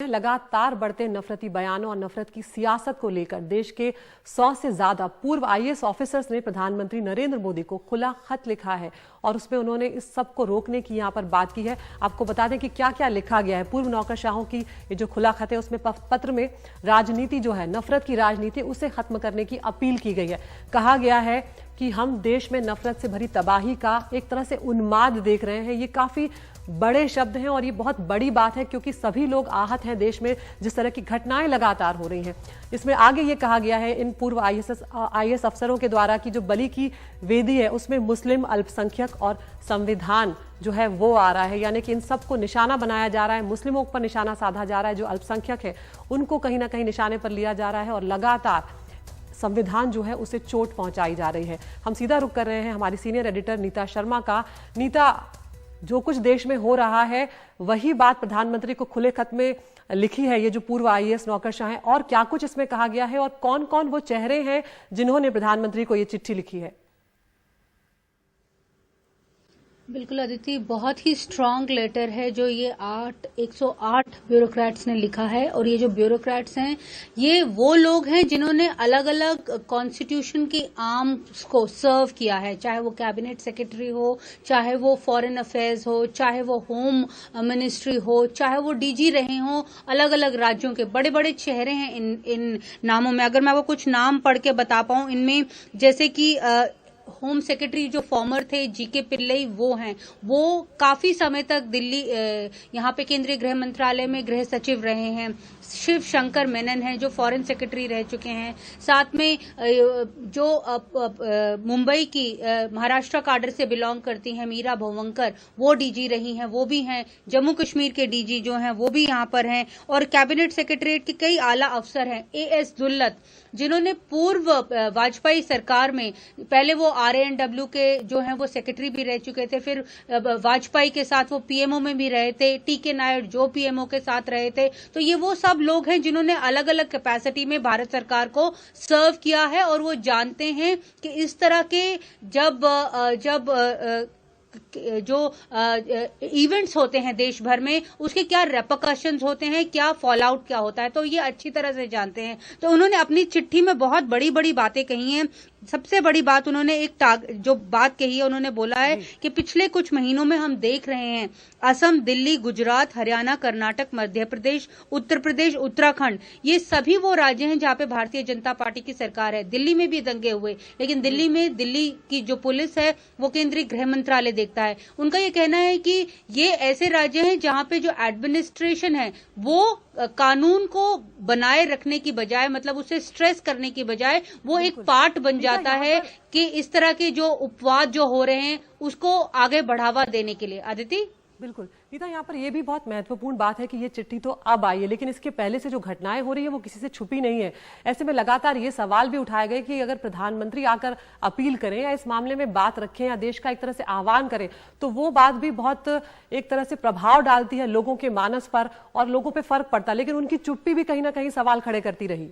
हैं। लगातार बढ़ते नफरती बयानों और नफरत की सियासत को लेकर देश के 100 से ज्यादा पूर्व आईएएस ऑफिसर्स ने प्रधानमंत्री नरेंद्र मोदी को खुला खत लिखा है और उसमें उन्होंने इस सब को रोकने की यहां पर बात की है। आपको बता दें कि क्या क्या लिखा गया है। पूर्व नौकरशाहों की ये जो खुला खत है उसमें पत्र में राजनीति जो है, नफरत की राजनीति, उसे खत्म करने की अपील की गई है। कहा गया है कि हम देश में नफरत से भरी तबाही का एक तरह से उन्माद देख रहे हैं। ये काफी बड़े शब्द हैं और ये बहुत बड़ी बात है क्योंकि सभी लोग आहत हैं देश में जिस तरह की घटनाएं लगातार हो रही हैं। इसमें आगे ये कहा गया है इन पूर्व आईएएस अफसरों के द्वारा कि जो बलि की वेदी है उसमें मुस्लिम, अल्पसंख्यक और संविधान जो है वो आ रहा है, यानी कि इन सबको निशाना बनाया जा रहा है। मुस्लिमों पर निशाना साधा जा रहा है, जो अल्पसंख्यक है उनको कहीं ना कहीं निशाने पर लिया जा रहा है और लगातार संविधान जो है उसे चोट पहुंचाई जा रही है। हम सीधा रुख कर रहे हैं हमारी सीनियर एडिटर नीता शर्मा का। नीता, जो कुछ देश में हो रहा है वही बात प्रधानमंत्री को खुले खत में लिखी है ये जो पूर्व आईएएस नौकरशाह हैं, और क्या कुछ इसमें कहा गया है और कौन कौन वो चेहरे हैं जिन्होंने प्रधानमंत्री को ये चिट्ठी लिखी है? बिल्कुल अदिति, बहुत ही स्ट्रांग लेटर है जो ये 108 ब्यूरोक्रेट्स ने लिखा है। और ये जो ब्यूरोक्रेट्स हैं ये वो लोग हैं जिन्होंने अलग अलग कॉन्स्टिट्यूशन की आर्म्स को सर्व किया है, चाहे वो कैबिनेट सेक्रेटरी हो, चाहे वो फॉरेन अफेयर्स हो, चाहे वो होम मिनिस्ट्री हो, चाहे वो डीजी रहे हो। अलग अलग राज्यों के बड़े बड़े चेहरे हैं इन नामों में। अगर मैं वो कुछ नाम पढ़ के बता पाऊं इनमें, जैसे कि होम सेक्रेटरी जो फॉर्मर थे जीके पिल्लई, वो हैं, वो काफी समय तक दिल्ली यहाँ पे केंद्रीय गृह मंत्रालय में गृह सचिव रहे हैं। शिव शंकर मेनन हैं जो फॉरेन सेक्रेटरी रह चुके हैं। साथ में जो मुंबई की महाराष्ट्र काडर से बिलोंग करती हैं मीरा भवंकर, वो डीजी रही हैं, वो भी हैं। जम्मू कश्मीर के डीजी जो हैं वो भी यहाँ पर हैं। और कैबिनेट सेक्रेटरीट के कई आला अफसर हैं। एएस दुल्लत, जिन्होंने पूर्व वाजपेयी सरकार में, पहले वो आरएनडब्ल्यू के जो हैं वो सेक्रेटरी भी रह चुके थे, फिर वाजपेयी के साथ वो पीएमओ में भी रहे थे, टीके नायडू जो पीएमओ के साथ रहे थे। तो ये वो सब लोग हैं जिन्होंने अलग अलग कैपेसिटी में भारत सरकार को सर्व किया है और वो जानते हैं कि इस तरह के जब जो इवेंट्स होते हैं देश भर में उसके क्या रेपरकशंस होते हैं, क्या फॉल आउट क्या होता है, तो ये अच्छी तरह से जानते हैं। तो उन्होंने अपनी चिट्ठी में बहुत बड़ी बड़ी बातें कही हैं। सबसे बड़ी बात उन्होंने जो बात कही है, उन्होंने बोला है कि पिछले कुछ महीनों में हम देख रहे हैं असम, दिल्ली, गुजरात, हरियाणा, कर्नाटक, मध्य प्रदेश, उत्तर प्रदेश, उत्तराखंड, ये सभी वो राज्य हैं जहां पे भारतीय जनता पार्टी की सरकार है। दिल्ली में भी दंगे हुए, लेकिन दिल्ली की जो पुलिस है वो केंद्रीय गृह मंत्रालय देखता है। उनका ये कहना है कि ये ऐसे राज्य हैं जहां पे जो एडमिनिस्ट्रेशन है वो कानून को बनाए रखने की बजाय, मतलब उसे स्ट्रेस करने की बजाय, वो एक पार्ट बन जाता है कि इस तरह के जो उपवाद जो हो रहे हैं उसको आगे बढ़ावा देने के लिए। अदिति, बिल्कुल नीता, यहाँ पर यह भी बहुत महत्वपूर्ण बात है कि ये चिट्ठी तो अब आई है, लेकिन इसके पहले से जो घटनाएं हो रही है वो किसी से छुपी नहीं है। ऐसे में लगातार ये सवाल भी उठाए गए कि अगर प्रधानमंत्री आकर अपील करें या इस मामले में बात रखें या देश का एक तरह से आह्वान करें तो वो बात भी बहुत एक तरह से प्रभाव डालती है लोगों के मानस पर और लोगों पर फर्क पड़ता है, लेकिन उनकी चुप्पी भी कहीं ना कहीं सवाल खड़े करती रही।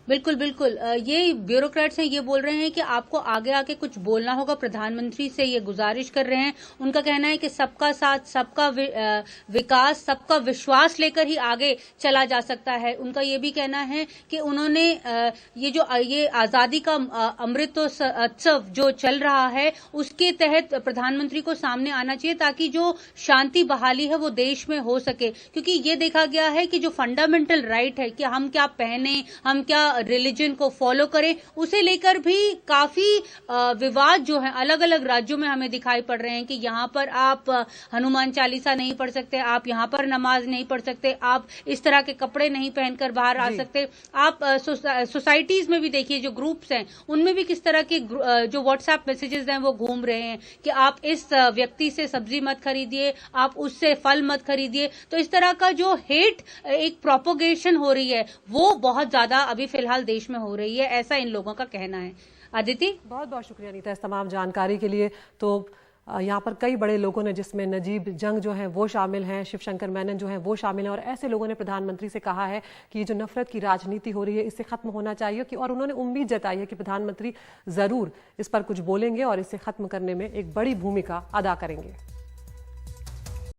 बिल्कुल बिल्कुल, ये ब्यूरोक्रेट्स हैं, ये बोल रहे हैं कि आपको आगे आके कुछ बोलना होगा। प्रधानमंत्री से ये गुजारिश कर रहे हैं। उनका कहना है कि सबका साथ, सबका विकास, सबका विश्वास लेकर ही आगे चला जा सकता है। उनका ये भी कहना है कि उन्होंने ये आजादी का अमृतोत्सव जो चल रहा है उसके तहत प्रधानमंत्री को सामने आना चाहिए ताकि जो शांति बहाली है वो देश में हो सके। क्योंकि ये देखा गया है कि जो फंडामेंटल राइट है कि हम क्या पहने, हम क्या रिलीजन को फॉलो करें, उसे लेकर भी काफी विवाद जो है अलग अलग राज्यों में हमें दिखाई पड़ रहे हैं कि यहाँ पर आप हनुमान चालीसा नहीं पढ़ सकते, आप यहाँ पर नमाज नहीं पढ़ सकते, आप इस तरह के कपड़े नहीं पहनकर बाहर आ सकते। आप सोसाइटीज में भी देखिए जो ग्रुप्स हैं उनमें भी किस तरह के जो व्हाट्सएप मैसेजेस हैं वो घूम रहे हैं कि आप इस व्यक्ति से सब्जी मत खरीदिए, आप उससे फल मत खरीदिए। तो इस तरह का जो हेट एक प्रोपोगेशन हो रही है वो बहुत ज्यादा अभी फिलहाल देश में हो रही है, ऐसा इन लोगों का कहना है। अदिति, बहुत बहुत शुक्रिया नीता इस तमाम जानकारी के लिए। तो यहाँ पर कई बड़े लोगों ने, जिसमें नजीब जंग जो है वो शामिल हैं, शिव शंकर मेनन जो है वो शामिल हैं, और ऐसे लोगों ने प्रधानमंत्री से कहा है कि ये जो नफरत की राजनीति हो रही है इससे खत्म होना चाहिए और उन्होंने उम्मीद जताई है कि प्रधानमंत्री जरूर इस पर कुछ बोलेंगे और इसे खत्म करने में एक बड़ी भूमिका अदा करेंगे।